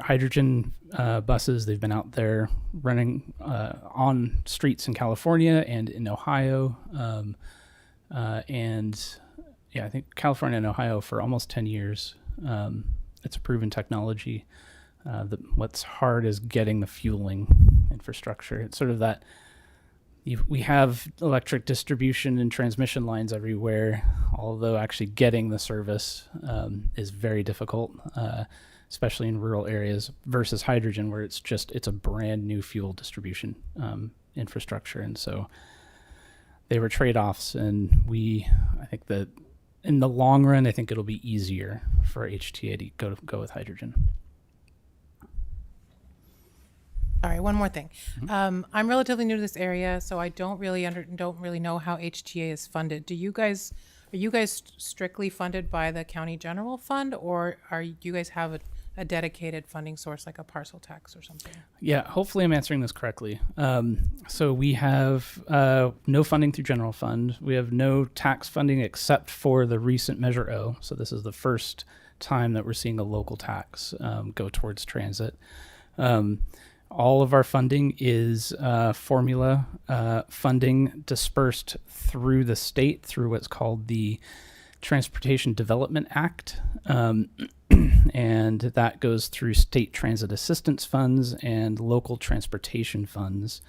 hydrogen buses, they've been out there running on streets in California and in Ohio. I think California and Ohio for almost 10 years. It's a proven technology. What's hard is getting the fueling infrastructure. It's sort of that we have electric distribution and transmission lines everywhere, although actually getting the service is very difficult, especially in rural areas, versus hydrogen, where it's a brand new fuel distribution infrastructure. And so they were trade-offs, and I think that in the long run, I think it'll be easier for HTA to go with hydrogen.
All right, one more thing. I'm relatively new to this area, so I don't really know how HTA is funded. Are you guys strictly funded by the county general fund, or do you guys have a dedicated funding source like a parcel tax or something?
Yeah, hopefully I'm answering this correctly. So we have no funding through general fund. We have no tax funding except for the recent Measure O. So this is the first time that we're seeing a local tax go towards transit. All of our funding is formula funding dispersed through the state through what's called the Transportation Development Act. And that goes through state transit assistance funds and local transportation funds.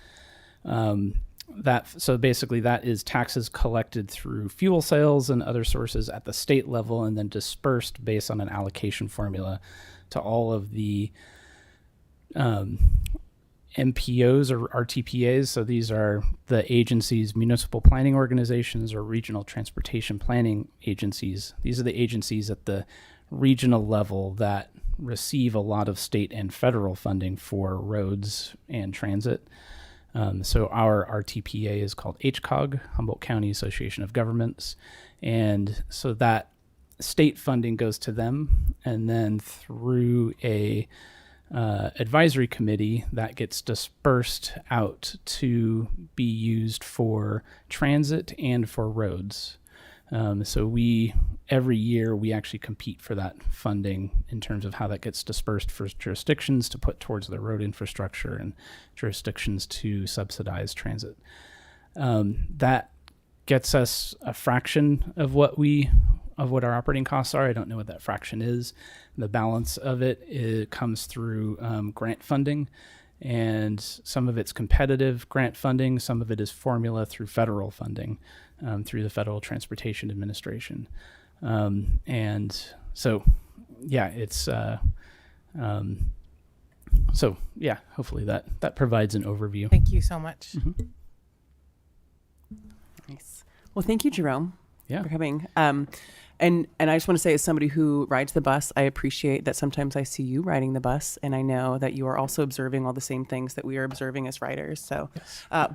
So basically that is taxes collected through fuel sales and other sources at the state level, and then dispersed based on an allocation formula to all of the MPOs or RTPAs. So these are the agencies, municipal planning organizations or regional transportation planning agencies. These are the agencies at the regional level that receive a lot of state and federal funding for roads and transit. So our RTPA is called HCOG, Humboldt County Association of Governments. And so that state funding goes to them, and then through a advisory committee that gets dispersed out to be used for transit and for roads. So every year we actually compete for that funding in terms of how that gets dispersed for jurisdictions to put towards the road infrastructure and jurisdictions to subsidize transit. That gets us a fraction of what our operating costs are. I don't know what that fraction is. The balance of it comes through grant funding, and some of it's competitive grant funding. Some of it is formula through federal funding, through the Federal Transportation Administration. And so, yeah, it's hopefully that provides an overview.
Thank you so much.
Nice. Well, thank you, Jerome,
Yeah.
for coming. And I just want to say, as somebody who rides the bus, I appreciate that sometimes I see you riding the bus, and I know that you are also observing all the same things that we are observing as riders. So,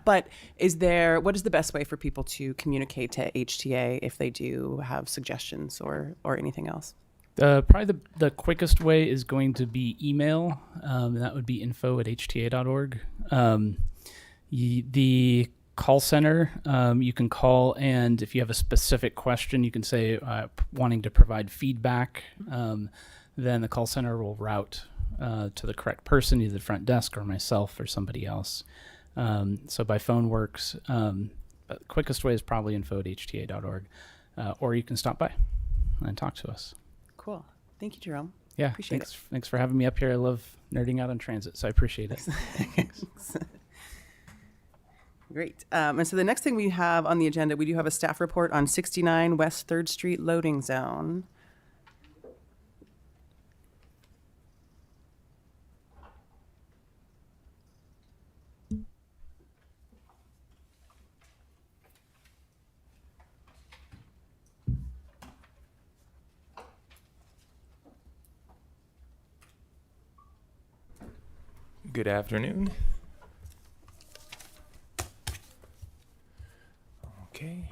but what is the best way for people to communicate to HTA if they do have suggestions or anything else?
Probably the quickest way is going to be email. And that would be info@hta.org. The call center, you can call, and if you have a specific question, you can say wanting to provide feedback, then the call center will route to the correct person, either the front desk or myself or somebody else. So by phone works, but the quickest way is probably info@hta.org, or you can stop by and talk to us.
Cool. Thank you, Jerome.
Yeah,
Appreciate
thanks for having me up here. I love nerding out on transit, so I appreciate it.
Great. And so the next thing we have on the agenda, we do have a staff report on 69 West 3rd Street loading zone.
Good afternoon. Okay.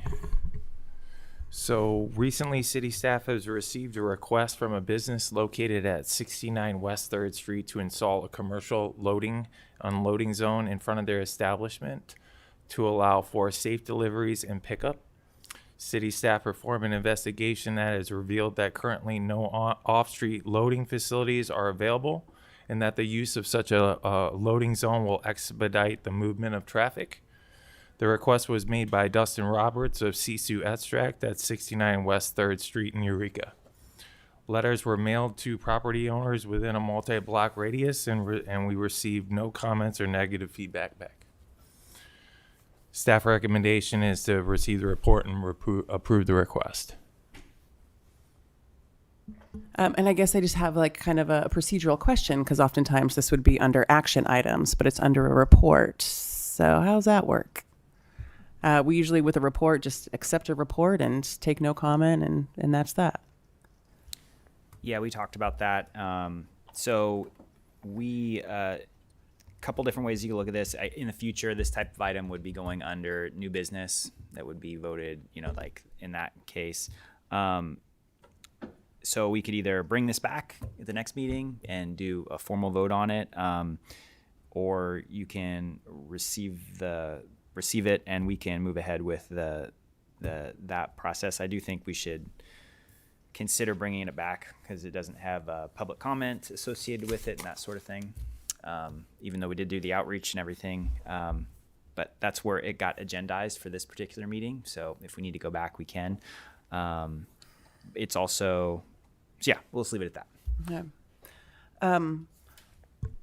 So recently, city staff has received a request from a business located at 69 West 3rd Street to install a commercial unloading zone in front of their establishment to allow for safe deliveries and pickup. City staff performed an investigation that has revealed that currently no off-street loading facilities are available, and that the use of such a loading zone will expedite the movement of traffic. The request was made by Dustin Roberts of Sisu Extract at 69 West 3rd Street in Eureka. Letters were mailed to property owners within a multi-block radius, and we received no comments or negative feedback back. Staff recommendation is to receive the report and approve the request.
And I guess I just have like kind of a procedural question, because oftentimes this would be under action items, but it's under a report. So how's that work? We usually with a report just accept a report and take no comment, and that's that.
Yeah, we talked about that. So we, couple different ways you can look at this. In the future, this type of item would be going under new business that would be voted, like in that case. So we could either bring this back at the next meeting and do a formal vote on it, or you can receive it and we can move ahead with that process. I do think we should consider bringing it back because it doesn't have public comment associated with it and that sort of thing, even though we did do the outreach and everything. But that's where it got agendized for this particular meeting. So if we need to go back, we can. It's also, so yeah, we'll just leave it at that.
Yeah.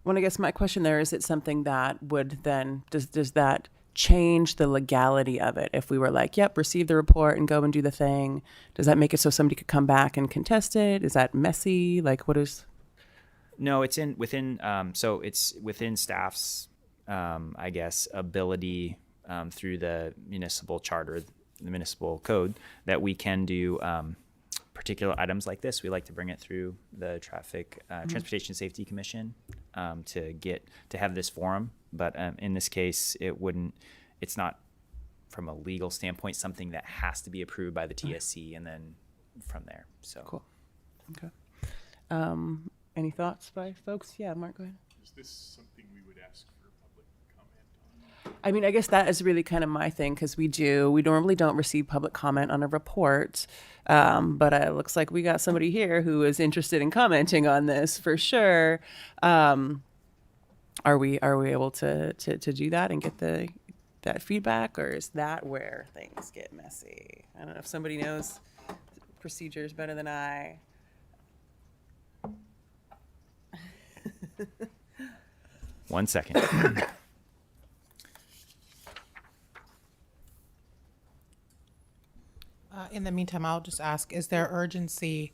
Well, I guess my question there is, it something that would then, does that change the legality of it? If we were like, yep, receive the report and go and do the thing, does that make it so somebody could come back and contest it? Is that messy? Like, what is?
No, it's within staff's I guess, ability through the municipal charter, the municipal code, that we can do particular items like this. We like to bring it through the Transportation Safety Commission to have this forum. But in this case, it's not, from a legal standpoint, something that has to be approved by the TSC and then from there. So
Cool. Okay. Any thoughts by folks? Yeah, Mark, go ahead.
Is this something we would ask for public comment on?
I mean, I guess that is really kind of my thing, because we normally don't receive public comment on a report, but it looks like we got somebody here who is interested in commenting on this for sure. Are we able to do that and get that feedback, or is that where things get messy? I don't know if somebody knows procedures better than I.
One second.
In the meantime, I'll just ask, is there urgency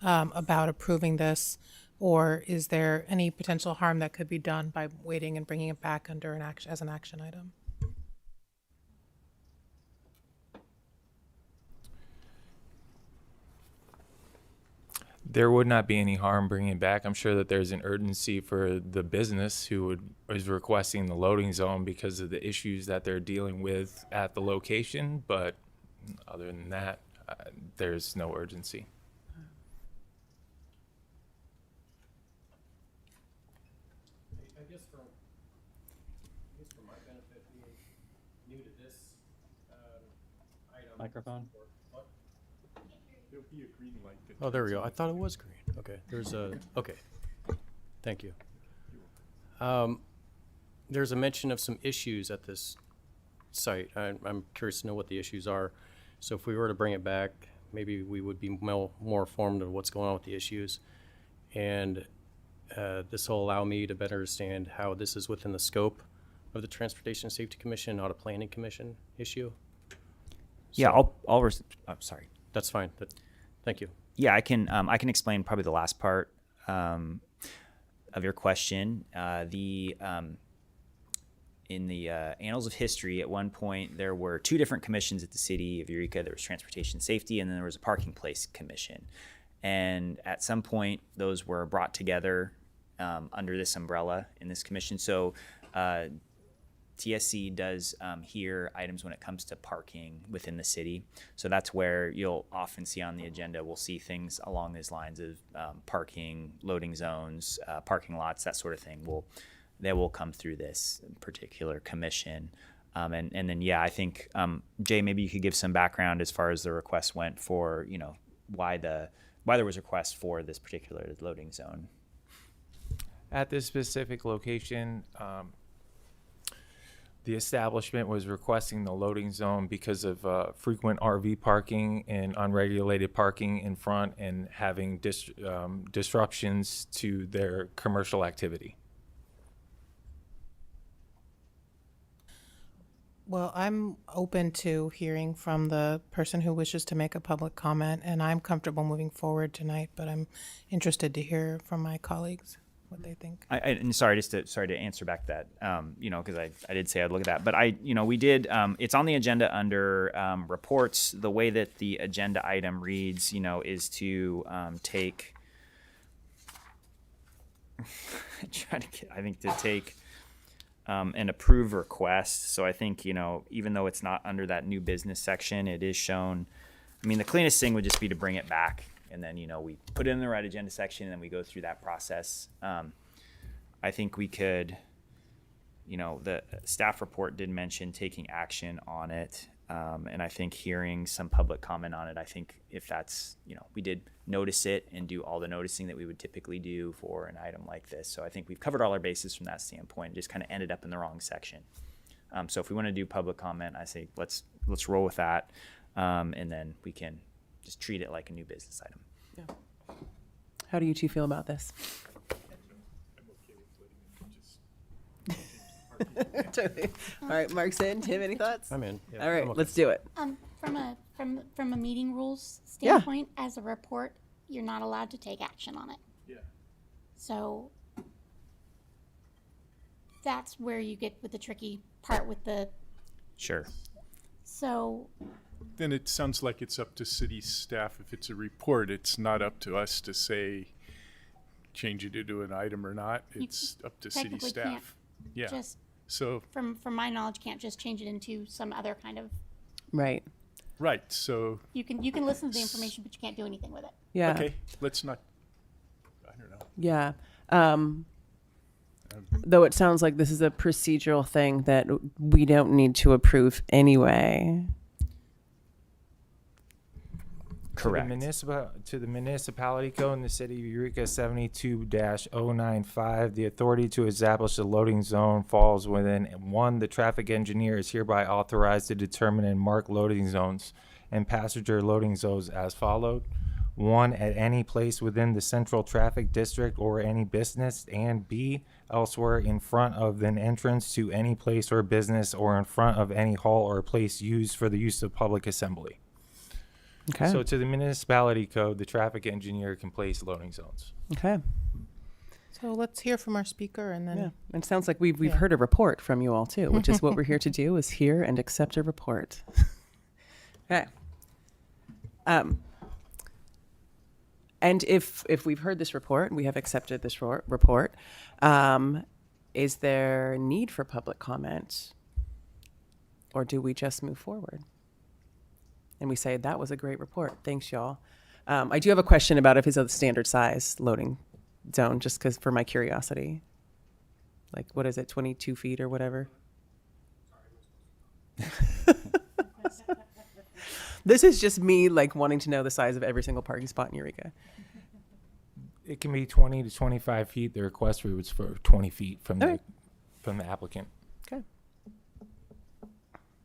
about approving this, or is there any potential harm that could be done by waiting and bringing it back under as an action item?
There would not be any harm bringing it back. I'm sure that there's an urgency for the business who is requesting the loading zone because of the issues that they're dealing with at the location. But other than that, there's no urgency.
I guess for my benefit, being new to this item.
Microphone.
What?
There'll be a green light.
Oh, there we go. I thought it was green. Okay, okay. Thank you. There's a mention of some issues at this site. I'm curious to know what the issues are. So if we were to bring it back, maybe we would be more informed of what's going on with the issues. And this will allow me to better understand how this is within the scope of the Transportation Safety Commission, not a planning commission issue.
Yeah, I'm sorry.
That's fine. Thank you.
Yeah, I can explain probably the last part of your question. In the annals of history, at one point there were two different commissions at the city of Eureka. There was Transportation Safety, and then there was a Parking Place Commission. And at some point, those were brought together under this umbrella in this commission. So TSC does hear items when it comes to parking within the city. So that's where you'll often see on the agenda, we'll see things along these lines of parking, loading zones, parking lots, that sort of thing. They will come through this particular commission. And then, yeah, I think, Jay, maybe you could give some background as far as the request went for, why there was a request for this particular loading zone.
At this specific location, the establishment was requesting the loading zone because of frequent RV parking and unregulated parking in front and having disruptions to their commercial activity.
Well, I'm open to hearing from the person who wishes to make a public comment, and I'm comfortable moving forward tonight, but I'm interested to hear from my colleagues what they think.
And sorry to answer back that, because I did say I'd look at that, but we did, it's on the agenda under reports. The way that the agenda item reads, is to take, an approved request. So I think, even though it's not under that new business section, it is shown. I mean, the cleanest thing would just be to bring it back, and then, we put it in the right agenda section, and then we go through that process. I think we could, the staff report did mention taking action on it. And I think hearing some public comment on it, I think if that's, we did notice it and do all the noticing that we would typically do for an item like this. So I think we've covered all our bases from that standpoint, just kind of ended up in the wrong section. So if we want to do public comment, I say let's roll with that. And then we can just treat it like a new business item.
Yeah. How do you two feel about this?
I'm okay with letting them just.
Totally. All right, Mark's in. Tim, any thoughts?
I'm in. Yeah,
All right,
I'm okay.
let's do it.
From a meeting rules
Yeah.
standpoint, as a report, you're not allowed to take action on it.
Yeah.
So that's where you get with the tricky part with the,
Sure.
so,
Then it sounds like it's up to city staff. If it's a report, it's not up to us to say, change it into an item or not. It's up to city
technically can't
staff. Yeah,
just,
so,
from my knowledge, can't just change it into some other kind of,
Right.
right, so,
you can listen to the information, but you can't do anything with it.
Yeah.
okay, let's not, I don't know.
Yeah. Though it sounds like this is a procedural thing that we don't need to approve anyway.
Correct.
To the municipality code in the city of Eureka 72-095, the authority to establish a loading zone falls within one, the traffic engineer is hereby authorized to determine and mark loading zones and passenger loading zones as followed. One, at any place within the central traffic district or any business, and B, elsewhere in front of an entrance to any place or business or in front of any hall or place used for the use of public assembly.
Okay.
So to the municipality code, the traffic engineer can place loading zones.
Okay.
So let's hear from our speaker and then.
Yeah. It sounds like we've
Yeah.
heard a report from you all too, which is what we're here to do, is hear and accept a report. Okay. And if we've heard this report, we have accepted this report, is there need for public comment? Or do we just move forward? And we say, that was a great report. Thanks, y'all. I do have a question about if it's a standard size loading zone, just because for my curiosity. Like, what is it, 22 feet or whatever? This is just me, like, wanting to know the size of every single parking spot in Eureka.
It can be 20 to 25 feet. The request was for 20 feet from
Okay.
the applicant.
Okay.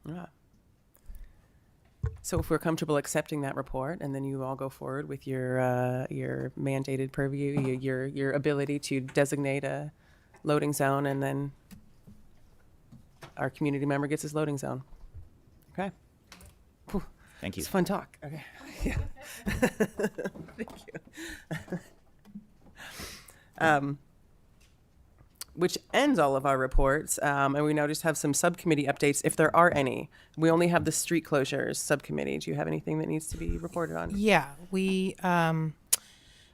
Yeah. So if we're comfortable accepting that report, and then you all go forward with your mandated purview, your ability to designate a loading zone, and then our community member gets his loading zone. Okay. Whew.
Thank you.
It's fun talk. Okay. Yeah. Thank you. Which ends all of our reports, and we now just have some subcommittee updates, if there are any. We only have the street closures subcommittee. Do you have anything that needs to be reported on?
Yeah, we,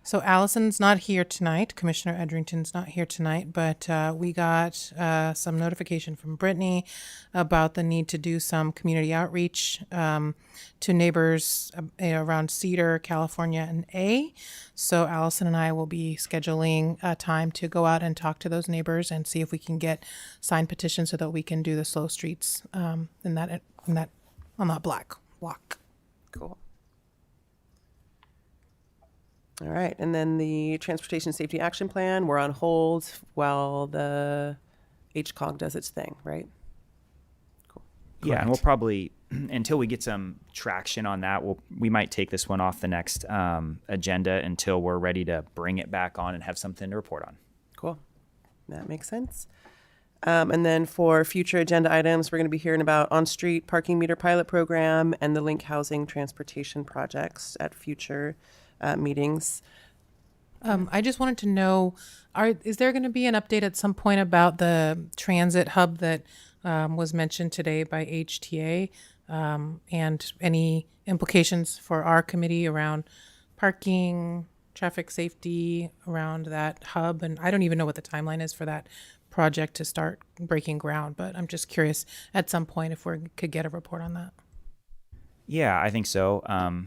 so Allison's not here tonight, Commissioner Edrington's not here tonight, but we got some notification from Brittany about the need to do some community outreach to neighbors around Cedar, California, and A. So Allison and I will be scheduling a time to go out and talk to those neighbors and see if we can get signed petitions so that we can do the slow streets on that block.
Cool. All right, and then the Transportation Safety Action Plan, we're on hold while the HCOG does its thing, right? Cool.
Yeah, and we'll probably, until we get some traction on that, we might take this one off the next agenda until we're ready to bring it back on and have something to report on.
Cool. That makes sense. And then for future agenda items, we're going to be hearing about on-street parking meter pilot program and the link housing transportation projects at future meetings.
I just wanted to know, is there going to be an update at some point about the transit hub that was mentioned today by HTA, and any implications for our committee around parking, traffic safety around that hub? And I don't even know what the timeline is for that project to start breaking ground, but I'm just curious at some point if we could get a report on that.
Yeah, I think so. I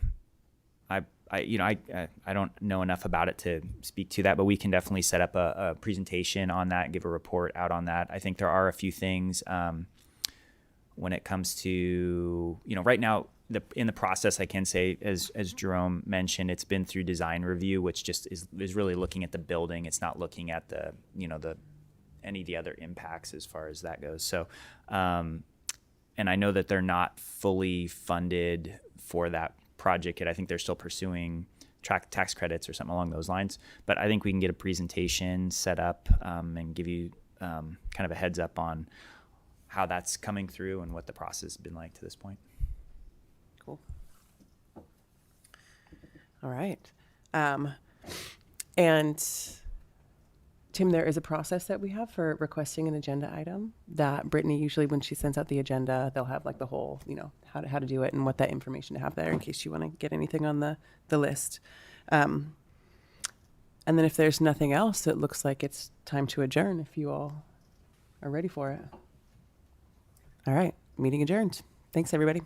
don't know enough about it to speak to that, but we can definitely set up a presentation on that, give a report out on that. I think there are a few things when it comes to, right now in the process, I can say, as Jerome mentioned, it's been through design review, which just is really looking at the building. It's not looking at any of the other impacts as far as that goes. So, and I know that they're not fully funded for that project yet. I think they're still pursuing tax credits or something along those lines. But I think we can get a presentation set up and give you kind of a heads up on how that's coming through and what the process has been like to this point.
Cool. All right. And Tim, there is a process that we have for requesting an agenda item that Brittany usually, when she sends out the agenda, they'll have like the whole, how to do it and what that information to have there in case you want to get anything on the list. And then if there's nothing else, it looks like it's time to adjourn if you all are ready for it. All right, meeting adjourned. Thanks, everybody.